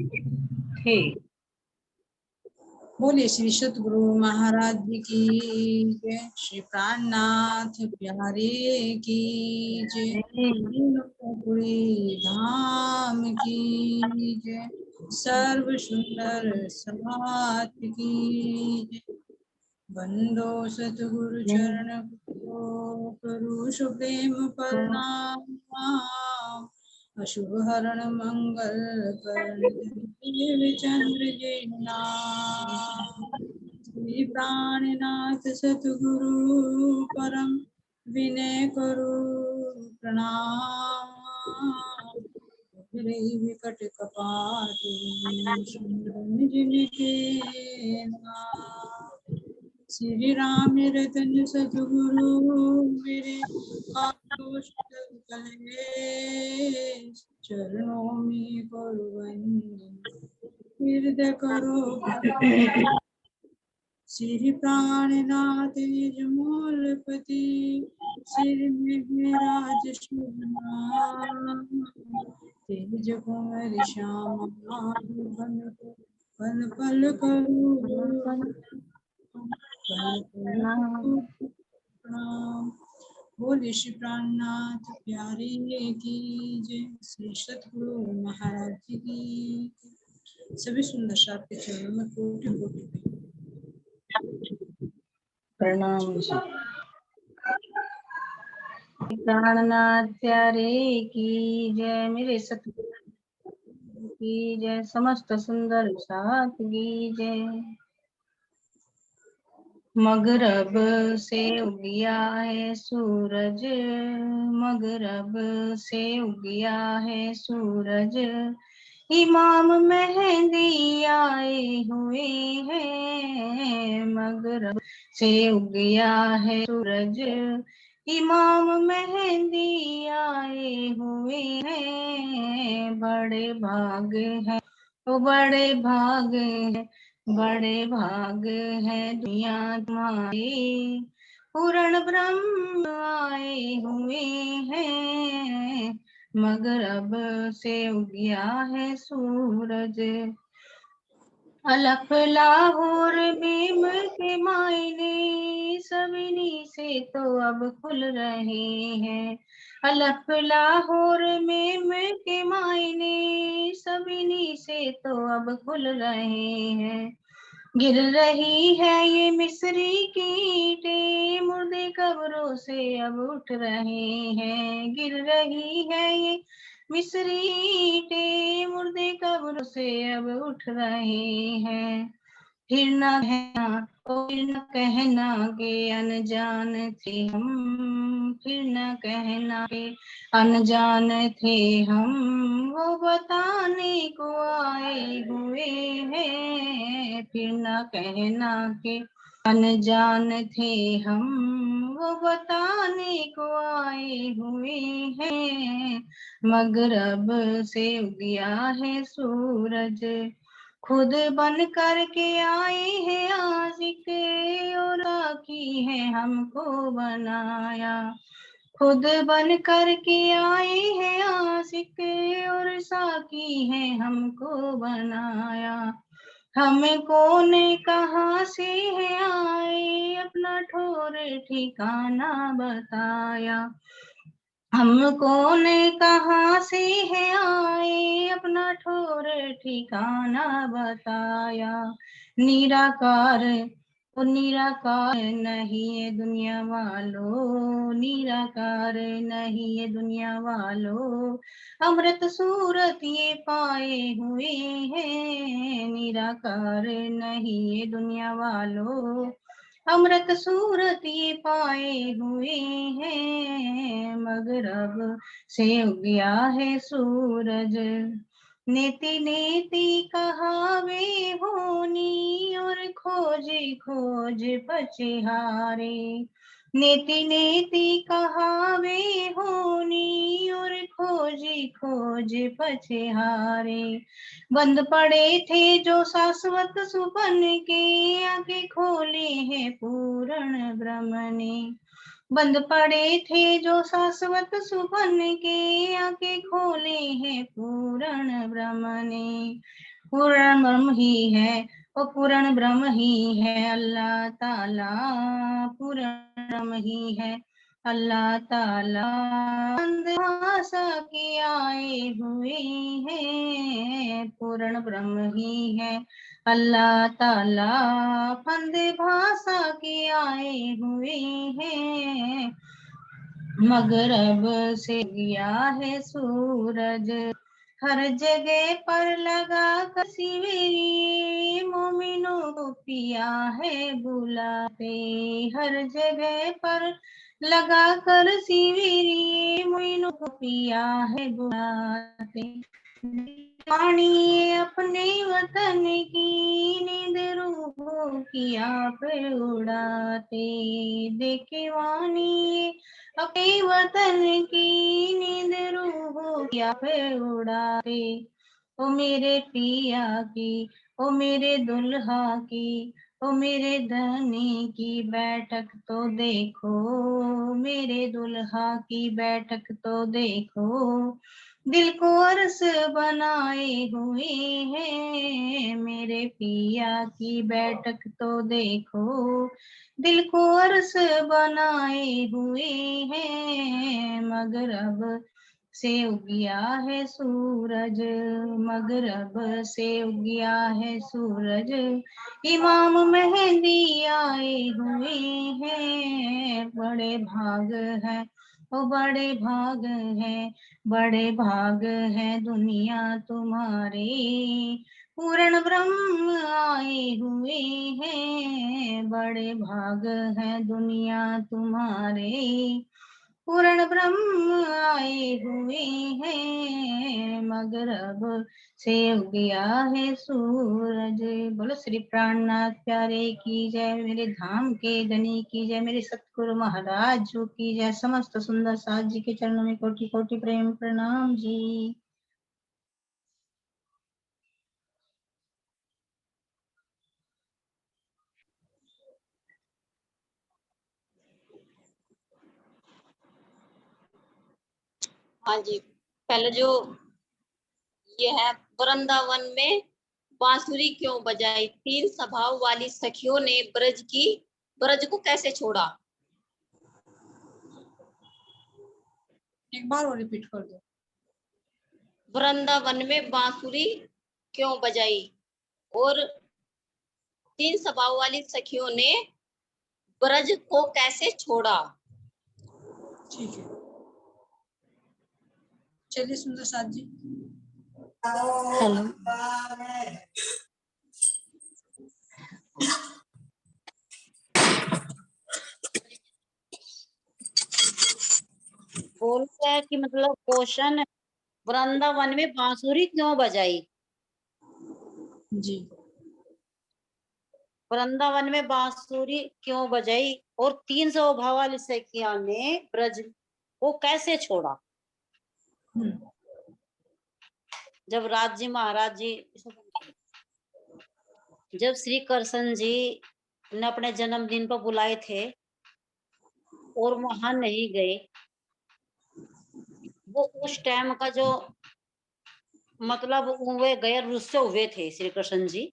ठीक। बोले श्री सतगुरु महाराज जी की जय, श्री प्राणनाथ प्यारे की जय, पूरी धाम की जय, सर्व सुंदर समाज की जय। बंदो सतगुरु चरण को करू सुप्रेम प्रणाम, अशुभ हरण मंगल करण चंद्र जय नाम। श्री प्राणनाथ सतगुरु परम विनय करो प्रणाम, विकट कपाट जिनके नाम। श्री राम रतन सतगुरु मेरे आदोष कले, चरणों में करो वंदन हृदय करो। श्री प्राणनाथ निजमूलपति, श्री मेघराज शुभ नाम, तेज कुंवर श्याम पल पल करो प्रणाम। बोले श्री प्राणनाथ प्यारे की जय, श्री सतगुरु महाराज जी की। सभी सुंदर साथ के चरणों में कोटि कोटि प्रणाम जी। प्राणनाथ प्यारे की जय, मेरे सतगुरु की जय, समस्त सुंदर साथ की जय। मगरब से उगिया है सूरज, मगरब से उगिया है सूरज, इमाम मेहंदी आए हुए हैं। मगरब से उगिया है सूरज, इमाम मेहंदी आए हुए हैं। बड़े भाग हैं, वो बड़े भाग हैं, बड़े भाग है दुनिया तुम्हारी, पूर्ण ब्रह्म आए हुए हैं। मगरब से उगिया है सूरज, अलफ लाहौर बीम के मायने सविनी से तो अब खुल रहे हैं। अलफ लाहौर मेम के मायने सविनी से तो अब खुल रहे हैं। गिर रही है ये मिस्री की ईंटें, मुर्दे कब्रों से अब उठ रहे हैं। गिर रही है ये मिस्री ईंटें, मुर्दे कब्रों से अब उठ रहे हैं। फिर न कहना, फिर न कहना के अनजान थे हम, फिर न कहना के अनजान थे हम, वो बताने को आए हुए हैं। फिर न कहना के अनजान थे हम, वो बताने को आए हुए हैं। मगरब से उगिया है सूरज, खुद बन करके आए हैं आशिक, और की है हमको बनाया। खुद बन करके आए हैं आशिक, और साकी है हमको बनाया। हमको ने कहाँ से है आए, अपना ठोर ठिकाना बताया। हमको ने कहाँ से है आए, अपना ठोर ठिकाना बताया। निराकार, वो निराकार नहीं है दुनिया वालों, निराकार नहीं है दुनिया वालों, अमृत सूरत ये पाए हुए हैं। निराकार नहीं है दुनिया वालों, अमृत सूरत ये पाए हुए हैं। मगरब से उगया है सूरज, नेति नेति कहावे होनी, और खोज खोज पछहारे। नेति नेति कहावे होनी, और खोज खोज पछहारे। बंद पड़े थे जो शाश्वत सुपन के, आगे खोले हैं पूर्ण ब्रह्म ने। बंद पड़े थे जो शाश्वत सुपन के, आगे खोले हैं पूर्ण ब्रह्म ने। पूर्ण ब्रह्म ही है, वो पूर्ण ब्रह्म ही है। अल्लाह ताला पूर्ण ब्रह्म ही है। अल्लाह ताला भाषा के आए हुए हैं, पूर्ण ब्रह्म ही है। अल्लाह ताला फंद भाषा के आए हुए हैं। मगरब से गया है सूरज, हर जगह पर लगा कर शिविर, मोमिनों को पिया है बुलाते, हर जगह पर लगा कर शिविर, मोमिनों को पिया है बुलाते। पानी अपने वतन की नींद रूहों की आप उड़ाते, देखे वाणी अपने वतन की नींद रूहों की आप उड़ाते। ओ मेरे पिया की, ओ मेरे दुल्हा की, ओ मेरे धनी की बैठक तो देखो, मेरे दुल्हा की बैठक तो देखो, दिल को अरस बनाए हुए हैं, मेरे पिया की बैठक तो देखो, दिल को अरस बनाए हुए हैं। मगरब से उगिया है सूरज, मगरब से उगिया है सूरज, इमाम मेहंदी आए हुए हैं, बड़े भाग है, ओ बड़े भाग है, बड़े भाग है दुनिया तुम्हारे, पूर्ण ब्रह्म आए हुए हैं, बड़े भाग है दुनिया तुम्हारे, पूर्ण ब्रह्म आए हुए हैं। मगरब से उगया है सूरज। बोलो श्री प्राणनाथ प्यारे की जय, मेरे धाम के धनी की जय, मेरे सतगुरु महाराज जो की जय, समस्त सुंदर साथ जी के चरणों में कोटि कोटि प्रेम प्रणाम जी। हाँ जी, पहले जो ये है, वृंदावन में बांसुरी क्यों बजाई, तीन स्वभाव वाली सखियों ने ब्रज को कैसे छोड़ा। एक बार और रिपीट कर दो। वृंदावन में बांसुरी क्यों बजाई और तीन स्वभाव वाली सखियों ने ब्रज को कैसे छोड़ा। ठीक है, चलिए सुंदर साथ जी। हेलो, बोलता है कि मतलब क्वेश्चन, वृंदावन में बांसुरी क्यों बजाई। जी, वृंदावन में बांसुरी क्यों बजाई और 300 वाली सखिया ने ब्रज को कैसे छोड़ा। जब राज महाराज जी, जब श्री कृष्ण जी ने अपने जन्मदिन पर बुलाए थे और वहां नहीं गए, वो उस टाइम का जो मतलब वे गए रुस्से हुए थे श्री कृष्ण जी,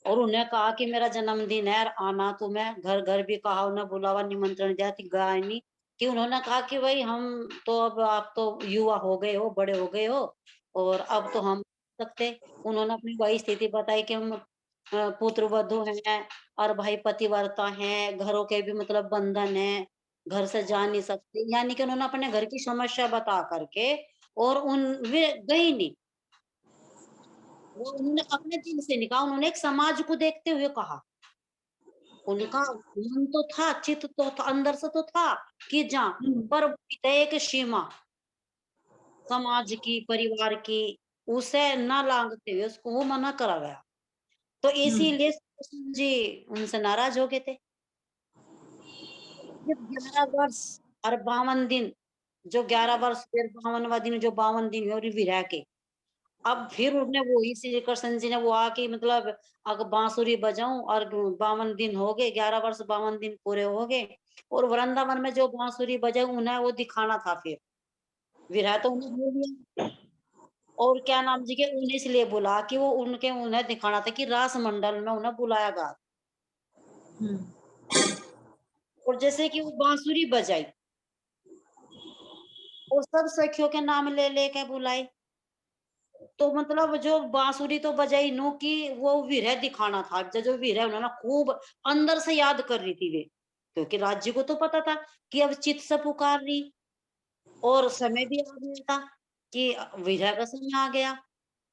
और उन्हें कहा कि मेरा जन्मदिन है आना, तो मैं घर घर भी कहा, उन्हें बुलावा निमंत्रण दिया थी, गए नहीं। कि उन्होंने कहा कि भाई हम तो अब, आप तो युवा हो गए हो, बड़े हो गए हो, और अब तो हम सकते। उन्होंने अपनी वही स्थिति बताई कि हम पुत्र वधू हैं और भाई पतिव्रता हैं, घरों के भी मतलब बंधन है, घर से जा नहीं सकते, यानी कि उन्होंने अपने घर की समस्या बता करके, और वे गई नहीं, वो उन्होंने अपने दिल से नहीं कहा, उन्होंने एक समाज को देखते हुए कहा। उनका मन तो था, चित्त तो था, अंदर से तो था कि जा, पर एक सीमा समाज की, परिवार की, उसे ना लांघते हुए उसको वो मना करा गया। तो इसीलिए कृष्ण जी उनसे नाराज हो गए थे। जब 11 वर्ष और 52 दिन, जो 11 वर्ष फिर 52वां दिन, जो 52 दिन हुए विरह के, अब फिर उन्हें वही श्री कृष्ण जी ने वो आके मतलब अगर बांसुरी बजाऊं, और 52 दिन हो गए, 11 वर्ष 52 दिन पूरे हो गए, और वृंदावन में जो बांसुरी बजाऊं उन्हें वो दिखाना था। फिर विरह तो उन्हें हो गया, और क्या नाम जी के उन्हें इसलिए बुला कि वो उन्हें दिखाना था कि रास मंडल में उन्हें बुलाया गया। और जैसे कि वो बांसुरी बजाई और सब सखियों के नाम ले लेके बुलाई, तो मतलब जो बांसुरी तो बजाई नो कि वो विरह दिखाना था। जो विरह उन्होंने खूब अंदर से याद कर रही थी वे, क्योंकि राज्य को तो पता था कि अब चित्त से पुकार रही और समय भी आ गया था कि विरह का समय आ गया।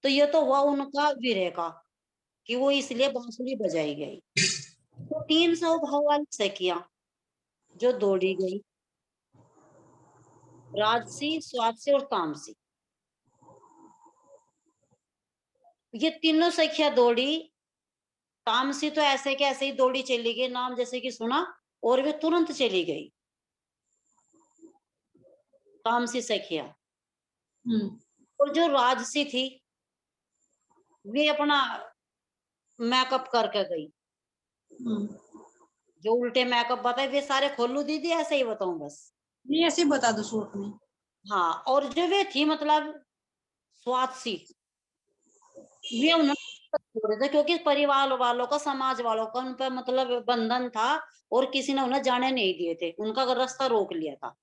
तो ये तो हुआ उनका विरह का कि वो इसलिए बांसुरी बजाई गई। तो 3 स्वभाव वाली सखियां जो दौड़ी गई, राजसी, स्वादसी और तामसी, ये तीनों सखियां दौड़ी। तामसी तो ऐसे के ऐसे ही दौड़ी चली गई, नाम जैसे कि सुना और वे तुरंत चली गई तामसी सखियां। और जो राजसी थी वे अपना मेकअप करके गई। जो उल्टे मेकअप बताए वे सारे खोलू दीदी, ऐसे ही बताऊं बस? नहीं, ऐसे ही बता दो शॉर्ट में। हाँ, और जो वे थी मतलब स्वादसी, वे उन्होंने छोड़े थे क्योंकि परिवार वालों का, समाज वालों का उन पर मतलब बंधन था और किसी ने उन्हें जाने नहीं दिए थे, उनका रास्ता रोक लिया था।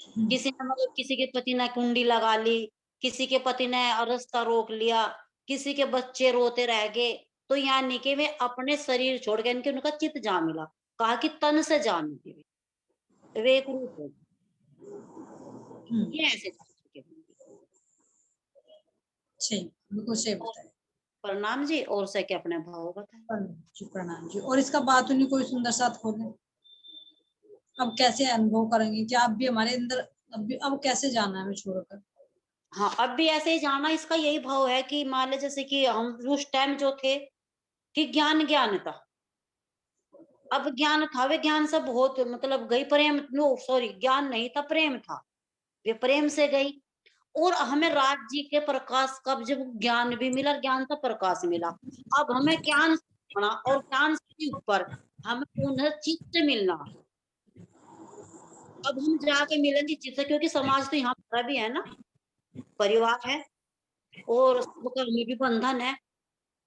किसी ने मतलब किसी के पति ने कुंडी लगा ली, किसी के पति ने रास्ता रोक लिया, किसी के बच्चे रोते रह गए। तो यानी कि वे अपने शरीर छोड़ के, इनके उनका चित्त जा मिला, कहा कि तन से जा मिली, वे एक रूप हो ये ऐसे जा चुके होंगे। सही, बिल्कुल सही बताया। प्रणाम जी। और से के अपने भाव बताए। प्रणाम जी। और इसका बात उन्हीं कोई सुंदर साथ खोले, अब कैसे अनुभव करेंगे कि आप भी हमारे अंदर, अब कैसे जाना है हमें छोड़कर? हाँ, अब भी ऐसे ही जाना। इसका यही भाव है कि मान ले जैसे कि हम उस टाइम जो थे कि ज्ञान ज्ञान था, अब ज्ञान था, वे ज्ञान से बहुत मतलब गई, प्रेम, नो सॉरी, ज्ञान नहीं था, प्रेम था, वे प्रेम से गई। और हमें राज्य के प्रकाश का जब ज्ञान भी मिला, ज्ञान का प्रकाश मिला, अब हमें ज्ञान पढ़ा और ज्ञान के ऊपर हमें उन्हें चित्त मिलना। अब हम जाके मिलेंगे चित्त, क्योंकि समाज तो यहाँ पर भी है ना, परिवार है और सबका हमें भी बंधन है।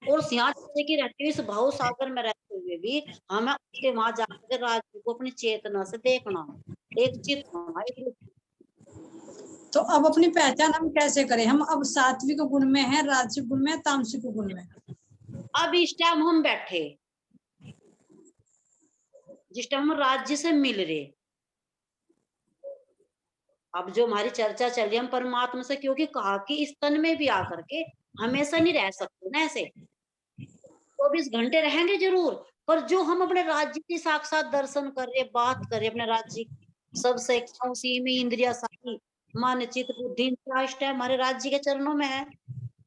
और यहाँ जैसे कि रहते हुए, इस भाव सागर में रहते हुए भी हमें उसके वहां जाकर राज्य को अपनी चेतना से देखना, एक चित्त होना, एक रूप। तो अब अपनी पहचान हम कैसे करें? हम अब सात्विक गुण में है, राजसिक गुण में, तामसिक गुण में? अब इस टाइम हम बैठे, जिस टाइम हम राज्य से मिल रहे, अब जो हमारी चर्चा चल रही है हम परमात्मा से, क्योंकि कहा कि इस तन में भी आकर के हमेशा नहीं रह सकते ना, ऐसे 24 घंटे रहेंगे जरूर, पर जो हम अपने राज्य की साक्षात दर्शन कर रहे, बात कर रहे अपने राज्य की, सब से उसी में इंद्रिया सारी, मन चित्त बुद्धि इस टाइम हमारे राज्य के चरणों में है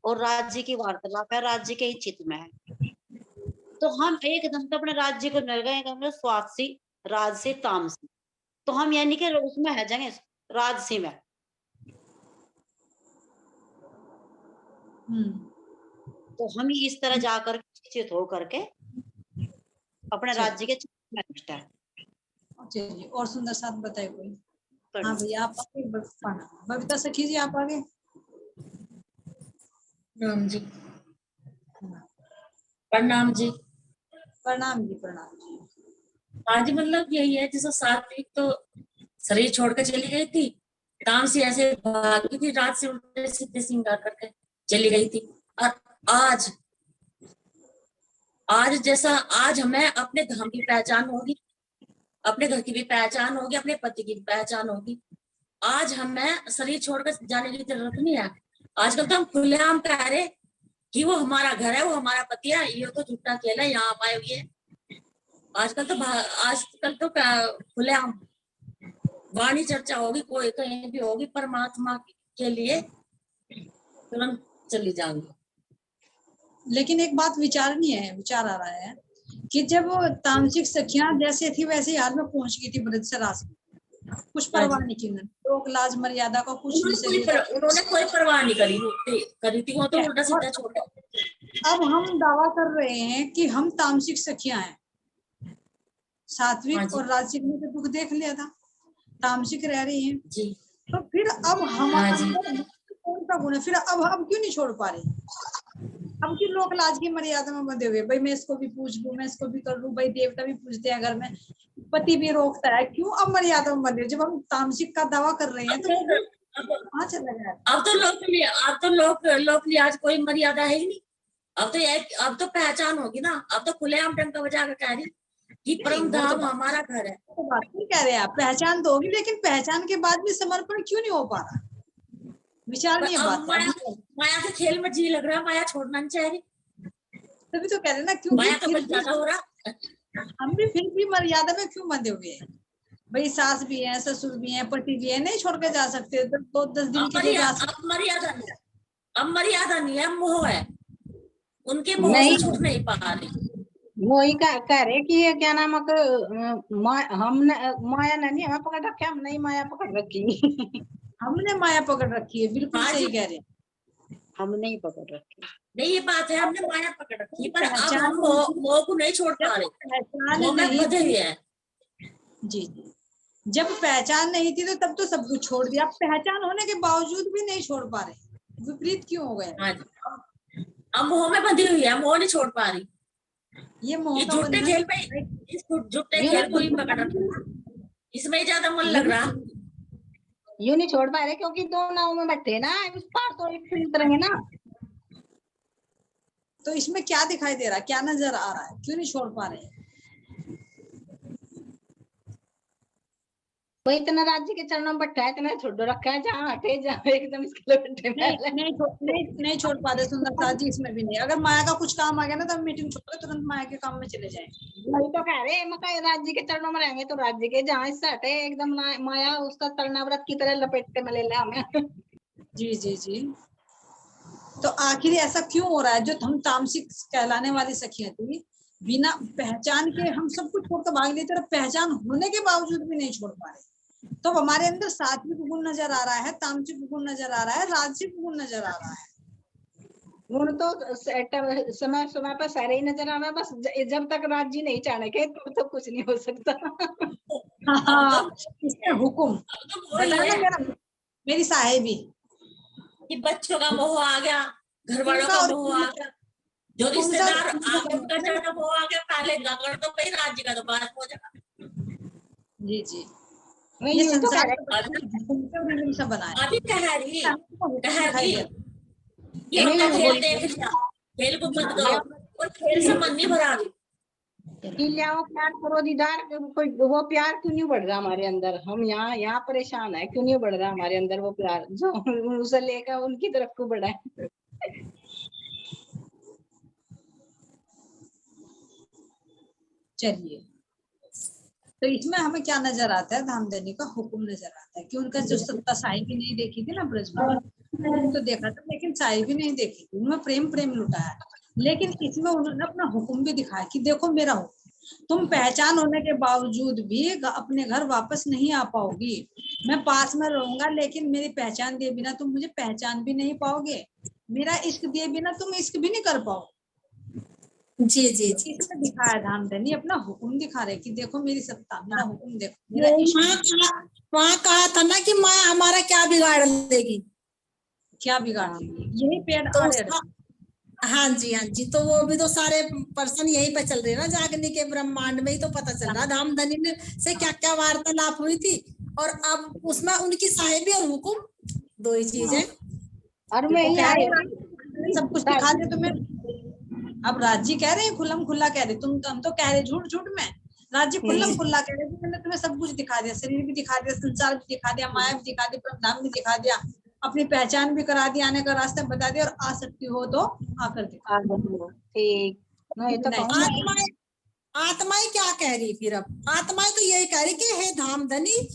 और राज्य की वार्तालाप है, राज्य के ही चित्त में है। तो हम एकदम तो अपने राज्य को नल गए स्वासी, राजसी, तामसी, तो हम यानी कि उसमें है जाएंगे राजसी में। तो हम इस तरह जाकर चित हो करके अपने राज्य के चित्त में निष्ठा है। चलिए, और सुंदर साथ बताए कोई? हाँ भैया, आप आगे बबीता सखी जी, आप आगे। प्रणाम जी। प्रणाम जी। प्रणाम जी। प्रणाम जी। आज मतलब यही है, जैसे सात्विक तो शरीर छोड़ कर चली गई थी, तामसी ऐसे भागी थी, रात से उल्टे सीधे श्रृंगार करके चली गई थी। और आज जैसा आज हमें अपने धाम की पहचान होगी, अपने घर की भी पहचान होगी, अपने पति की भी पहचान होगी। आज हमें शरीर छोड़कर जाने की जरूरत नहीं है। आजकल तो हम खुलेआम कह रहे कि वो हमारा घर है, वो हमारा पति है, ये तो झूठा खेल है, यहाँ पाए हुए है। आजकल तो खुलेआम वाणी चर्चा होगी, कोई कहीं भी होगी, परमात्मा के लिए तुरंत चली जाऊंगी। लेकिन एक बात विचार आ रहा है कि जब तामसिक सखियां जैसे थी वैसे ही हाल में पहुंच गई थी ब्रज से रास में, कुछ परवाह नहीं की, लोक लाज मर्यादा का कुछ नहीं, उन्होंने कोई परवाह नहीं करी थी, वो तो उल्टा सीधा छोड़ दिया। अब हम दावा कर रहे हैं कि हम तामसिक सखियां हैं, सात्विक और राजसिक में तो दुख देख लिया था, तामसिक रह रही हैं, तो फिर अब हमारे अंदर कौन उनका गुण है, फिर अब क्यों नहीं छोड़ पा रहे? अब क्यों लोक लाज की मर्यादा में बंधे हुए, भाई मैं इसको भी पूछ लूं, मैं इसको भी कर लूं, भाई देवता भी पूछते हैं घर में, पति भी रोकता है, क्यों अब मर्यादा में बंधे? जब हम तामसिक का दावा कर रहे हैं तो कहाँ चला गया? अब तो लोक लिहाज कोई मर्यादा है ही नहीं। अब तो पहचान होगी ना। अब तो खुलेआम डंका बजा कर कह रही कि परम धाम हमारा घर है। तो बात नहीं कह रहे आप, पहचान तो होगी, लेकिन पहचान के बाद भी समर्पण क्यों नहीं हो पा रहा? विचार नहीं है बात। माया के खेल में जी लग रहा है, माया छोड़ना नहीं चाह रही, तभी तो कह रहे ना, क्यों माया का कुछ ज्यादा हो रहा। हम भी फिर भी मर्यादा में क्यों बंधे हुए हैं? भाई सास भी है, ससुर भी है, पति भी है, नहीं छोड़ के जा सकते? तो 10 दिन के लिए जा सकते? अब मर्यादा नहीं है, मोह है, उनके मोह से छूट नहीं पा रही। वही कह रहे कि ये क्या नाम हमने माया नहीं हमें पकड़ रखे, हम नहीं माया पकड़ रखी। हमने माया पकड़ रखी है, बिल्कुल सही कह रहे हैं। हम नहीं पकड़ रखी, नहीं ये बात है, हमने माया पकड़ रखी, पर अब हम मोह को नहीं छोड़ पा रहे, मोह में बंधे हुए हैं। जी, जब पहचान नहीं थी तो तब तो सब कुछ छोड़ दिया, पहचान होने के बावजूद भी नहीं छोड़ पा रहे, विपरीत क्यों हो गए? अब मोह में बंधी हुई है, मोह नहीं छोड़ पा रही। ये मोह का झूठे खेल में, इस झूठे खेल को ही पकड़ रखा, इसमें ज्यादा मन लग रहा। यूं नहीं छोड़ पा रहे क्योंकि दो नाव में बैठे ना, उस पार तो एक से उतरेंगे ना। तो इसमें क्या दिखाई दे रहा है, क्या नजर आ रहा है, क्यों नहीं छोड़ पा रहे? वो इतना राज्य के चरणों में बैठा है, इतना छोड़ रखा है, जहाँ हटे जहाँ एकदम इसके बैठे नहीं छोड़ पा रहे सुंदरता जी, इसमें भी नहीं। अगर माया का कुछ काम आ गया ना तो हम मीटिंग छोड़ के तुरंत माया के काम में चले जाएंगे। वही तो कह रहे मका राज्य के चरणों में रहेंगे तो राज्य के, जहाँ इससे हटे एकदम माया उसका तलनाव्रत की तरह लपेटते में ले लिया हमें। जी जी जी। तो आखिर ऐसा क्यों हो रहा है? जो हम तामसिक कहलाने वाली सखियां थी, बिना पहचान के हम सब कुछ छोड़कर भाग लेते, पहचान होने के बावजूद भी नहीं छोड़ पा रहे। तो हमारे अंदर सात्विक गुण नजर आ रहा है, तामसिक गुण नजर आ रहा है, राजसिक गुण नजर आ रहा है। गुण तो समय समय पर सारे ही नजर आ रहा है, बस जब तक राज्य नहीं चाहे के तो कुछ नहीं हो सकता। इसमें हुकुम मेरी साहेबी कि बच्चों का मोह आ गया, घर वालों का मोह आ गया, जो रिश्तेदार आगे उनका ज्यादा मोह आ गया, पहले अगर तो भाई राज्य का तो बात हो जाएगा। जी जी, ये संसार अभी कह रही ये हमने खेल देख लिया, खेल को मत करो, और खेल से मन नहीं भरा रही। प्यार करो दीदार, कोई वो प्यार क्यों नहीं बढ़ रहा हमारे अंदर? हम यहाँ परेशान है, क्यों नहीं बढ़ रहा हमारे अंदर वो प्यार जो उसे लेकर उनकी तरफ को बढ़ा है। चलिए, तो इसमें हमें क्या नजर आता है? धामधनी का हुक्म नजर आता है कि उनका जो सत्ता साई भी नहीं देखी थी ना ब्रज में, तो देखा था, लेकिन साई भी नहीं देखी थी, उन्होंने प्रेम लुटाया। लेकिन इसमें उन्होंने अपना हुक्म भी दिखाया कि देखो मेरा हुक्म, तुम पहचान होने के बावजूद भी अपने घर वापस नहीं आ पाओगी, मैं पास में रहूंगा, लेकिन मेरी पहचान दिए बिना तुम मुझे पहचान भी नहीं पाओगे, मेरा इश्क दिए बिना तुम इश्क भी नहीं कर पाओगे। जी जी जी, इसमें दिखाया धामधनी अपना हुक्म दिखा रहे कि देखो मेरी सत्ता, मेरा हुक्म देखो, मेरा इश्क। वहाँ कहा था ना कि माँ हमारा क्या बिगाड़ देगी, क्या बिगाड़ देगी, यही पेड़ तो हाँ जी, तो वो भी तो सारे पर्सन यही पे चल रहे ना, जागने के ब्रह्मांड में ही तो पता चल रहा धामधनी से क्या क्या वार्तालाप हुई थी, और अब उसमें उनकी साहेबी और हुक्म दो ही चीज है। और मैं सब कुछ दिखा दे तुम्हें। अब राज्य कह रहे हैं खुल्लम खुल्ला कह रहे, हम तो कह रहे झूठ झूठ में, राज्य खुल्लम खुल्ला कह रहे मैंने तुम्हें सब कुछ दिखा दिया, शरीर भी दिखा दिया, संसार भी दिखा दिया, माया भी दिखा दी, परमधाम भी दिखा दिया, अपनी पहचान भी करा दी, आने का रास्ता बता दिया, और आ सकती हो तो आकर दिखा। ठीक, आत्माएं क्या कह रही फिर? अब आत्माएं तो यही कह रही कि हे धामधनी,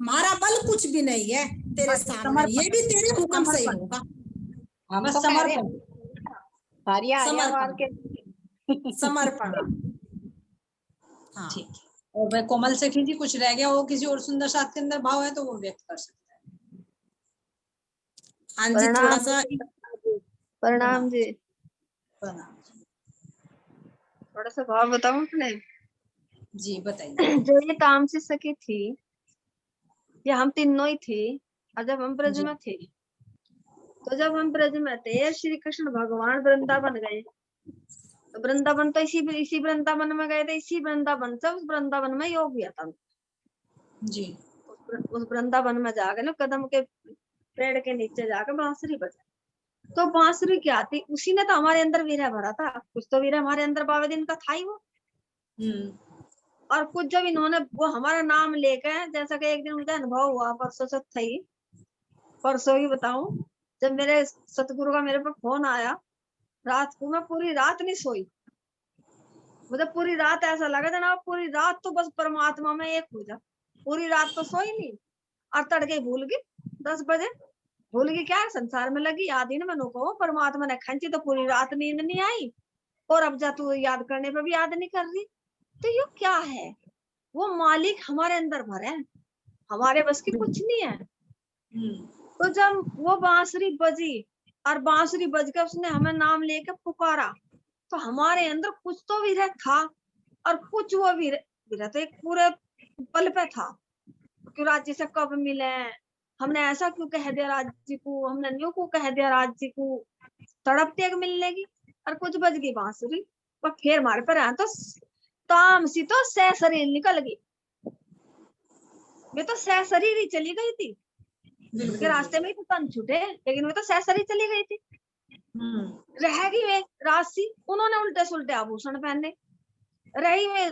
हमारा बल कुछ भी नहीं है तेरे सामने, ये भी तेरे हुक्म से ही होगा। हम तो समर्पण। हाँ ठीक है। और भाई कोमल सखी जी कुछ रह गया, वो किसी और सुंदर साथ के अंदर भाव है तो वो व्यक्त कर सकते हैं। हाँ जी, थोड़ा सा प्रणाम जी, प्रणाम। थोड़ा सा भाव बताऊं अपने? जी बताइए। जो ये तामसिक सखी थी, ये हम तीनों ही थी, और जब हम ब्रज में थे तो जब हम ब्रज में थे, श्री कृष्ण भगवान वृंदावन गए। तो वृंदावन तो इसी वृंदावन में गए थे, इसी वृंदावन से उस वृंदावन में योग हुआ था जी। उस वृंदावन में जाकर ना कदम के पेड़ के नीचे जाकर बांसुरी बजाई। तो बांसुरी क्या थी, उसी ने तो हमारे अंदर वीर्य भरा था। कुछ तो वीर्य हमारे अंदर बाबा दिन का था ही वो। और कुछ जब इन्होंने वो हमारा नाम लेकर, जैसा कि एक दिन मुझे अनुभव हुआ, परसों से थी, परसों ही बताऊं, जब मेरे सतगुरु का मेरे पर फोन आया, रात को मैं पूरी रात नहीं सोई। मुझे पूरी रात ऐसा लगा जनाब पूरी रात तो बस परमात्मा में एक हो जा। पूरी रात तो सोई नहीं, और तड़के भूल गई 10 बजे। भूल गई क्या, संसार में लगी, याद ही ना मैंने को परमात्मा ने खंची, तो पूरी रात नींद नहीं आई। और अब जा तू याद करने पे भी याद नहीं कर रही। तो ये क्या है, वो मालिक हमारे अंदर भरे, हमारे बस की कुछ नहीं है। तो जब वो बांसुरी बजी और बांसुरी बज के उसने हमें नाम लेके पुकारा, तो हमारे अंदर कुछ तो वीर्य था, और कुछ वो वीर्य तो एक पूरे पल पे था। क्यों राज्य से कब मिले, हमने ऐसा क्यों कह दिया राज्य को, हमने न्यू को कह दिया राज्य को, तड़पते मिलने की। और कुछ बज गई बांसुरी, और फिर हमारे पर आया तो तामसी तो सह शरीर निकल गई। वे तो सह शरीर ही चली गई थी के रास्ते में ही तो तन छूटे, लेकिन वे तो सह शरीर चली गई थी। रह गई वे राशि, उन्होंने उल्टे सुलटे आभूषण पहने। रही वे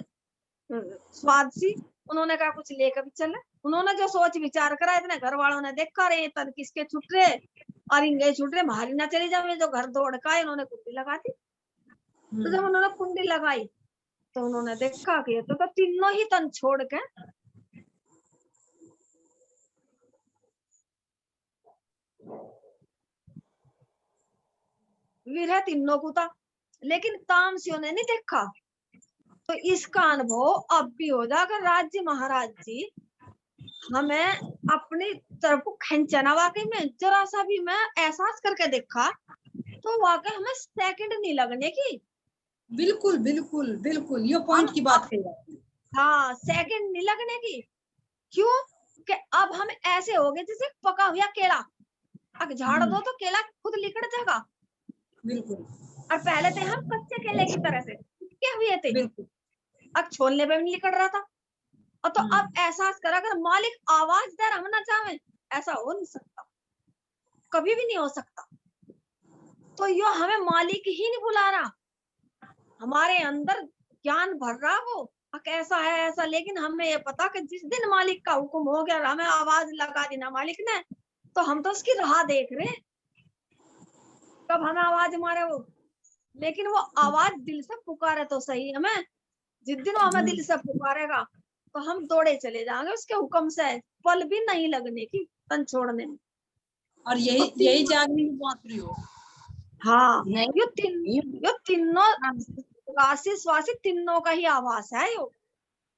स्वाद सी, उन्होंने कहा कुछ लेकर भी चले। उन्होंने जो सोच विचार करा, इतने घर वालों ने देखा रहे तन किसके छूट रहे और इंगे छूट रहे, भारी ना चली जावे। जो घर दौड़ का उन्होंने कुंडी लगा दी। तो जब उन्होंने कुंडी लगाई तो उन्होंने देखा कि तो तीनों ही तन छोड़ के वीर तीनों को था, लेकिन तामसियों ने नहीं देखा। तो इसका अनुभव अब भी हो जाएगा। राज्य महाराज जी हमें अपनी तरफ को खींचना, वाकई में जरा सा भी मैं एहसास करके देखा तो वाकई हमें सेकंड नहीं लगने की। बिल्कुल बिल्कुल बिल्कुल, ये पॉइंट की बात है। हाँ, सेकंड नहीं लगने की। क्यों कि अब हम ऐसे हो गए जैसे पका हुआ केला, अब झाड़ दो तो केला खुद लिकड़ जाएगा। बिल्कुल। और पहले थे हम कच्चे केले की तरह से क्या हुए थे, अब छोलने पे भी नहीं लिकड़ रहा था। और तो अब एहसास करा, अगर मालिक आवाज दे हम ना चाहे, ऐसा हो नहीं सकता, कभी भी नहीं हो सकता। तो यो हमें मालिक ही नहीं बुला रहा, हमारे अंदर ज्ञान भर रहा वो कैसा है ऐसा। लेकिन हमें ये पता कि जिस दिन मालिक का हुक्म हो गया, हमें आवाज लगा दी ना मालिक ने, तो हम तो उसकी राह देख रहे हैं कब हमें आवाज मारे वो। लेकिन वो आवाज दिल से पुकारे तो सही हमें। जिस दिन वो हमें दिल से पुकारेगा तो हम दौड़े चले जाएंगे उसके हुक्म से, पल भी नहीं लगने की तन छोड़ने में। और यही जागने की बांसुरी हो। हाँ, यो तीनों राशि स्वासी तीनों का ही आवाज है यो।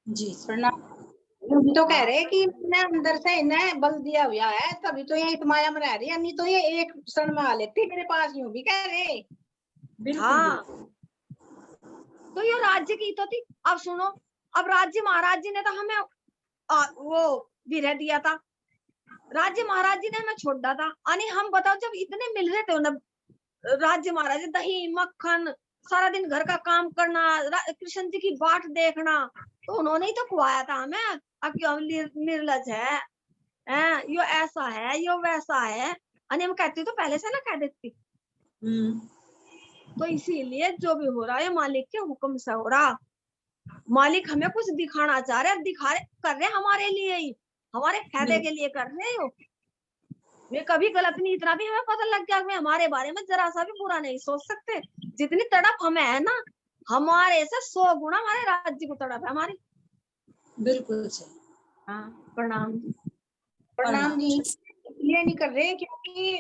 जी तो कह रहे कि मैंने अंदर से इन्हें बल दिया हुआ है, तभी तो ये माया में रह रही है, नहीं तो ये एक क्षण में आ लेती मेरे पास, यूं भी कह रहे। हाँ, तो ये राज्य की तो थी। अब सुनो, अब राज्य महाराज जी ने तो हमें वो विरह दिया था, राज्य महाराज जी ने हमें छोड़ दिया था। यानी हम बताओ जब इतने मिल रहे थे ना, राज्य महाराज दही मक्खन सारा दिन घर का काम करना, कृष्ण जी की बाट देखना, तो उन्होंने ही तो खुआया था हमें। अब क्यों निर्लज है, यो ऐसा है यो वैसा है, यानी हम कहती तो पहले से ना कह देती। तो इसीलिए जो भी हो रहा है मालिक के हुक्म से हो रहा। मालिक हमें कुछ दिखाना चाह रहे, कर रहे हमारे लिए ही, हमारे फायदे के लिए कर रहे हो। वे कभी गलत नहीं, इतना भी हमें पता लग गया, मैं हमारे बारे में जरा सा भी बुरा नहीं सोच सकते। जितनी तड़प हमें है ना, हमारे से 100 गुना हमारे राज्य को तड़प है हमारी। बिल्कुल सही। हाँ, प्रणाम प्रणाम जी। इसलिए नहीं कर रहे क्योंकि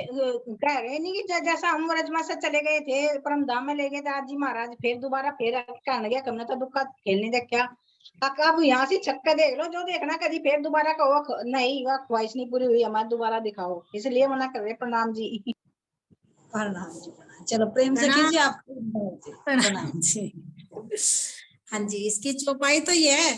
कह रहे नहीं कि जैसा हम रजमा से चले गए थे, परम धाम में ले गए थे आज जी महाराज, फिर दोबारा फिर कहने गया कमने तो दुखा खेलने देख क्या। अब यहाँ से छक्का देख लो, जो देखना कभी फिर दोबारा कहो नहीं, वह ख्वाहिश नहीं पूरी हुई हमारी, दोबारा दिखाओ, इसलिए मना कर रहे। प्रणाम जी। प्रणाम जी, प्रणाम। चलो प्रेम से कीजिए आप। प्रणाम जी। हाँ जी, इसकी चौपाई तो ये है,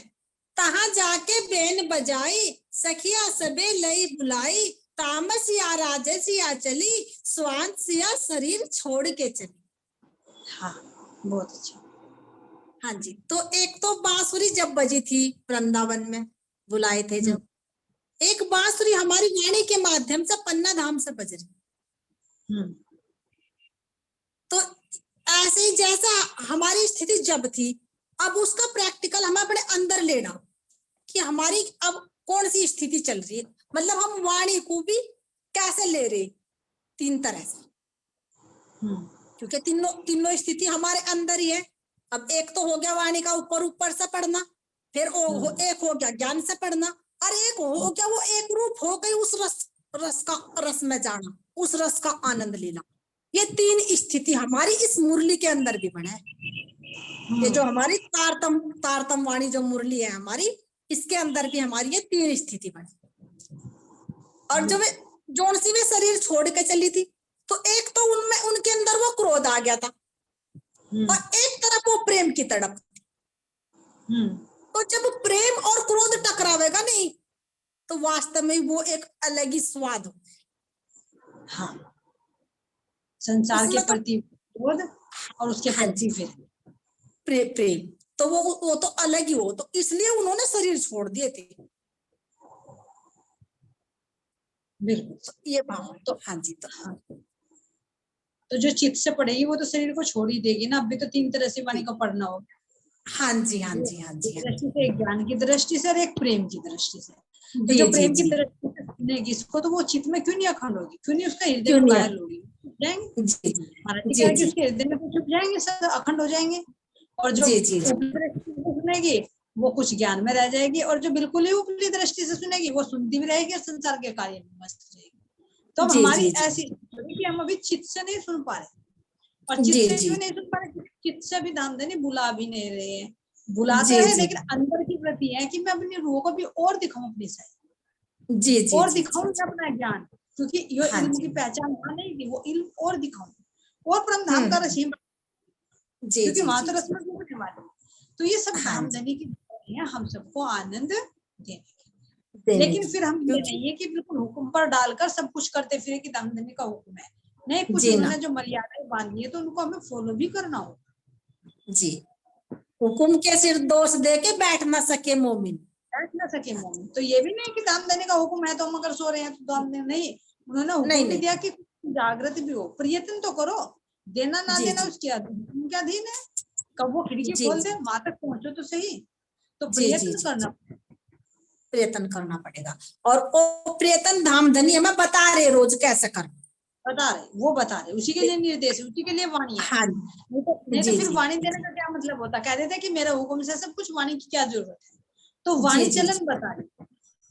तहाँ जाके बेन बजाई, सखिया सबे लई बुलाई, तामस या राजस या चली, स्वांस या शरीर छोड़ के चली। हाँ, बहुत अच्छा। हाँ जी, तो एक तो बांसुरी जब बजी थी वृंदावन में, बुलाए थे जब, एक बांसुरी हमारी वाणी के माध्यम से पन्ना धाम से बज रही। तो ऐसे ही जैसा हमारी स्थिति जब थी, अब उसका प्रैक्टिकल हमें अपने अंदर लेना कि हमारी अब कौन सी स्थिति चल रही है, मतलब हम वाणी को भी कैसे ले रहे, तीन तरह से, क्योंकि तीनों स्थिति हमारे अंदर ही है। अब एक तो हो गया वाणी का ऊपर ऊपर से पढ़ना, फिर एक हो गया ज्ञान से पढ़ना, और एक हो गया वो एक रूप हो गई उस रस में जाना, उस रस का आनंद लेना। ये तीन स्थिति हमारी इस मुरली के अंदर भी बना है। ये जो हमारी तारतम वाणी जो मुरली है हमारी, इसके अंदर भी हमारी ये तीन स्थिति बनी। और जब जोन सी वे शरीर छोड़ के चली थी, तो एक तो उनमें उनके अंदर वो क्रोध आ गया था, और एक तरफ वो प्रेम की तड़प थी। तो जब प्रेम और क्रोध टकरावेगा नहीं, तो वास्तव में वो एक अलग ही स्वाद हो। हाँ, संसार के प्रति क्रोध और उसके प्रति फिर प्रेम, तो वो तो अलग ही हो। तो इसलिए उन्होंने शरीर छोड़ दिए थे। बिल्कुल, ये भाव। तो हाँ जी, तो जो चित्त से पढ़ेगी वो तो शरीर को छोड़ ही देगी ना। अभी तो तीन तरह से वाणी को पढ़ना होगा। हाँ जी, हाँ जी, हाँ जी, दृष्टि से, एक ज्ञान की दृष्टि से और एक प्रेम की दृष्टि से। तो जो प्रेम की दृष्टि से सुनेगी इसको, तो वो चित्त में क्यों नहीं अखंड होगी, क्यों नहीं उसका हृदय में घायल होगी, जाएंगे उसके हृदय में तो छुप जाएंगे, सब अखंड हो जाएंगे। और जो सुनेगी वो कुछ ज्ञान में रह जाएगी, और जो बिल्कुल ही ऊपरी दृष्टि से सुनेगी वो सुनती भी रहेगी और संसार के कार्य में मस्त रहेगी। तो अब हमारी ऐसी कि हम अभी चित्त से नहीं सुन पा रहे, और चित्त से क्यों नहीं सुन पा रहे, चित्त से भी ध्यान देने बुला भी नहीं रहे हैं, बुलाते हैं लेकिन अंदर की वृत्ति है कि मैं अपनी रूह को भी और दिखाऊं, अपनी साइड और दिखाऊं अपना ज्ञान, क्योंकि ये इल्म की पहचान वहां नहीं थी, वो इल्म और दिखाऊं और परम धाम का रसीम, क्योंकि वहां तो रस्म होने वाले। तो ये सब धाम देने की है, हम सबको आनंद देने, लेकिन फिर हम ये नहीं है कि बिल्कुल हुक्म पर डालकर सब कुछ करते फिरे कि धाम देने का हुक्म है, नहीं, कुछ उन्होंने जो मर्यादाएं बांधी है तो उनको हमें फॉलो भी करना होगा जी। हुकुम के सिर दोष दे के बैठ ना सके मोमिन, तो ये भी नहीं कि दान देने का हुक्म है तो हम अगर सो रहे हैं तो दान देना नहीं, उन्होंने हुक्म भी दिया कि जागृत भी हो, प्रयत्न तो करो, देना ना देना उसके क्या अधीन है, कब वो खिड़की खोल दे वहां तक पहुंचो तो सही, तो प्रयत्न करना पड़ेगा। और वो प्रयत्न धाम धनी हमें बता रहे रोज कैसे करना, वो बता रहे, उसी के लिए निर्देश, उसी के लिए वाणी है। नहीं तो फिर वाणी देने का क्या मतलब होता, कह देते कि मेरा हुक्म से सब कुछ, वाणी की क्या जरूरत है। तो वाणी चलन बता रहे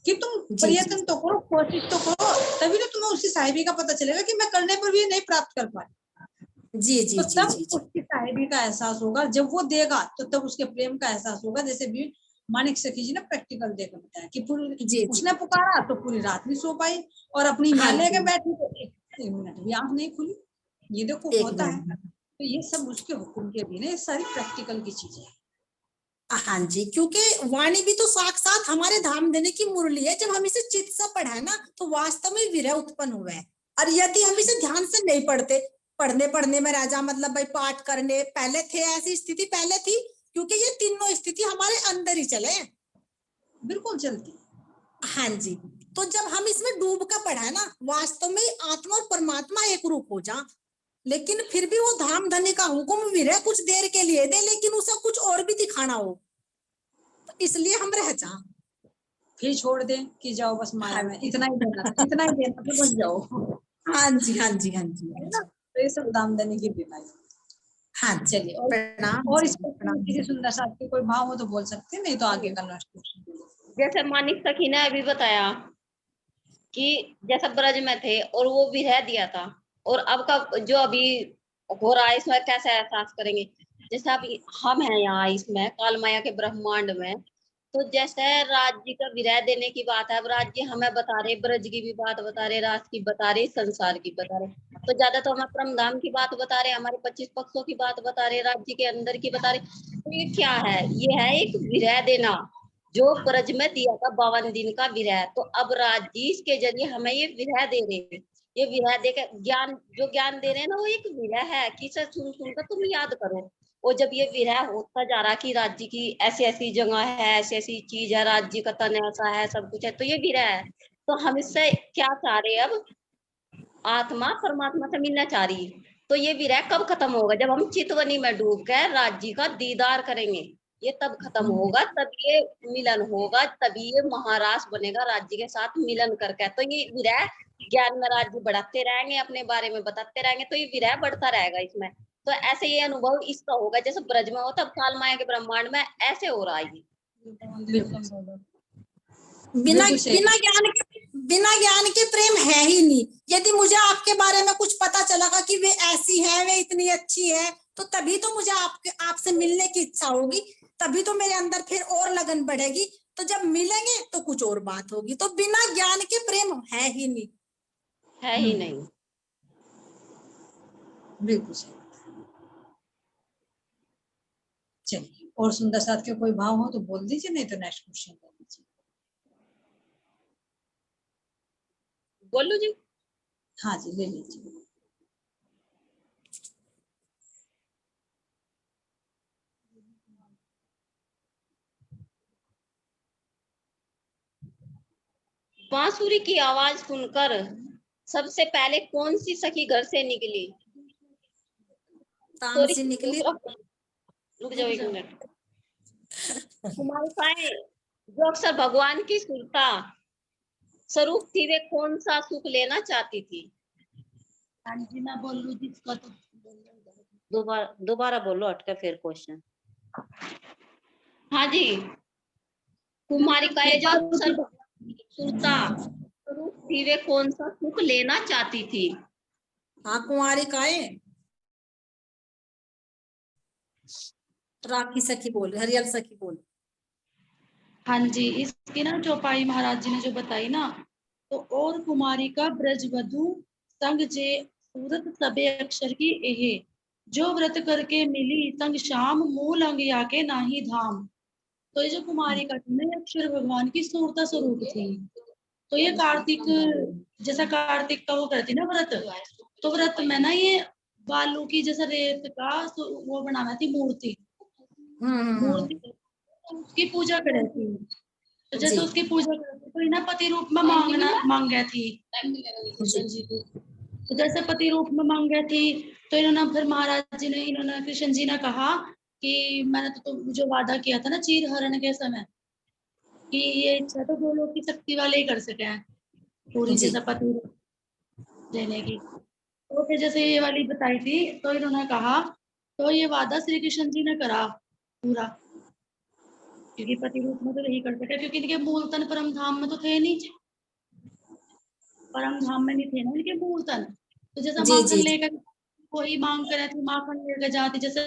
कि तुम प्रयत्न तो करो, कोशिश तो करो, तभी तो तुम्हें उसकी साहिबी का पता चलेगा कि मैं करने पर भी नहीं प्राप्त कर पाई। तो तब उसकी साहिबी का एहसास होगा, जब वो देगा तो तब उसके प्रेम का एहसास होगा। जैसे भी मानिक सखी जी ने प्रैक्टिकल देकर बताया कि उसने पुकारा तो पूरी रात नहीं सो पाई, और अपनी मां लेके बैठी तो एक मिनट भी आंख नहीं खुली। ये देखो होता है, तो ये सब उसके हुक्म के भी ना, ये सारी प्रैक्टिकल की चीजें हैं। हाँ जी, क्योंकि वाणी भी तो साक्षात हमारे धाम देने की मुरली है। जब हम इसे चित्त से पढ़े ना तो वास्तव में विरह उत्पन्न हुआ है, और यदि हम इसे ध्यान से नहीं पढ़ते, पढ़ने में राजा मतलब भाई पाठ करने पहले थे, ऐसी स्थिति पहले थी, क्योंकि ये तीनों स्थिति हमारे अंदर ही चले, बिल्कुल चलती। हाँ जी, तो जब हम इसमें डूब कर पढ़े ना, वास्तव में आत्मा और परमात्मा एक रूप हो जा, लेकिन फिर भी वो धाम धनी का हुक्म भी रहे, कुछ देर के लिए दे, लेकिन उसे कुछ और भी दिखाना हो, तो इसलिए हम रह जा, फिर छोड़ दे कि जाओ बस माया में, इतना ही देना, इतना ही देना तो बस जाओ। हाँ जी, हाँ जी, हाँ जी, तो ये सब धाम धनी की बीमारी। हाँ, चलिए, और इसकी सुंदर सा आपके कोई भाव हो तो बोल सकते हैं, नहीं तो आगे का जैसे मानिक सखी ने अभी बताया कि जैसा ब्रज में थे और वो भी रह दिया था, और अब का जो अभी हो रहा है इसमें कैसे एहसास करेंगे। जैसे अभी हम हैं यहाँ इसमें काल माया के ब्रह्मांड में, तो जैसे राज्य का विरह देने की बात है, अब राज्य हमें बता रहे, ब्रज की भी बात बता रहे, रास की बता रहे, संसार की बता रहे, तो ज्यादा तो हमें परम धाम की बात बता रहे, हमारे 25 पक्षों की बात बता रहे, राज्य के अंदर की बता रहे। तो ये क्या है, ये है एक विरह देना, जो ब्रज में दिया था 52 दिन का विरह, तो अब राजीश के जरिए हमें ये विरह दे रहे हैं। ये विरह दे के ज्ञान, जो ज्ञान दे रहे हैं ना, वो एक विरह है कि सर सुन सुनकर तुम याद करो। और जब ये विरह होता जा रहा कि राज्य की ऐसी ऐसी जगह है, ऐसी ऐसी चीज है, राज्य का तन ऐसा है, सब कुछ है, तो ये विरह है। तो हम इससे क्या चाह रहे हैं अब? आत्मा परमात्मा से मिलना चाह रही है। तो ये विरह कब खत्म होगा? जब हम चितवनी में डूब कर राज्य का दीदार करेंगे, ये तब खत्म होगा, तब ये मिलन होगा, तभी ये महारास बनेगा राज्य के साथ मिलन करके। तो ये विरह ज्ञान में राज्य बढ़ाते रहेंगे, अपने बारे में बताते रहेंगे, तो ये विरह बढ़ता रहेगा इसमें। तो ऐसे ये अनुभव इसका होगा जैसे ब्रज में होता, काल माया के ब्रह्मांड में ऐसे हो रहा है ये। बिना ज्ञान के प्रेम है ही नहीं। यदि मुझे आपके बारे में कुछ पता चलेगा कि वे ऐसी है, वे इतनी अच्छी है, तो तभी तो मुझे आपसे मिलने की इच्छा होगी, तभी तो मेरे अंदर फिर और लगन बढ़ेगी। तो जब मिलेंगे तो कुछ और बात होगी। तो बिना ज्ञान के प्रेम है ही नहीं, है ही नहीं। बिल्कुल सही। चलिए, और सुंदर साथ के कोई भाव हो तो बोल दीजिए, नहीं तो नेक्स्ट क्वेश्चन कर लीजिए। बोलू जी? हाँ जी, ले लीजिए। बांसुरी की आवाज सुनकर सबसे पहले कौन सी सखी घर से निकली? तामसी निकली। रुक जाओ एक मिनट। कुमारिकाएं जो अक्सर भगवान की सुरता स्वरूप थी, वे कौन सा सुख लेना चाहती थी? जी मैं बोल लूं जिसका तो दोबारा बोलो हटकर फिर क्वेश्चन। हाँ जी, कुमारिकाएं जो अक्सर भगवान की सुरता स्वरूप थी, वे कौन सा सुख लेना चाहती थी? हाँ, कुंवारिकाएं। राखी सखी बोल, हरियल सखी बोल। हाँ जी, इसकी ना चौपाई महाराज जी ने जो बताई ना, तो और कुमारी का ब्रजवधु संग जे सूरत सबे अक्षर की एहे, जो व्रत करके मिली संग शाम मूल अंग याके नाही धाम। तो ये जो कुमारी का थी ना, अक्षर भगवान की सूरता स्वरूप थी। तो ये कार्तिक, जैसा कार्तिक का वो करती ना व्रत, तो व्रत में ना ये बालू की जैसा रेत का वो बनाना थी मूर्ति। मूर्ति उसकी पूजा करे थी। तो जैसे उसकी पूजा करते तो इन्हें पति रूप में मांगे थी। तो जैसे पति रूप में मांगे थी, तो इन्होंने फिर महाराज जी ने, इन्होंने कृष्ण जी ने कहा कि मैंने तो जो वादा किया था ना चीर हरण के समय, कि ये इच्छा तो दो लोग की शक्ति वाले ही कर सके हैं पूरी, जैसा पति रूप देने की। तो फिर जैसे ये वाली बताई थी, तो इन्होंने कहा, तो ये वादा श्री कृष्ण जी ने करा पूरा, क्योंकि पति रूप में तो यही कर सके, क्योंकि इनके मूल तन परम धाम में तो थे नहीं, परम धाम में नहीं थे ना इनके मूल तन। तो जैसा माखन लेकर कोई मांग करे थी, माखन लेकर जाती, जैसे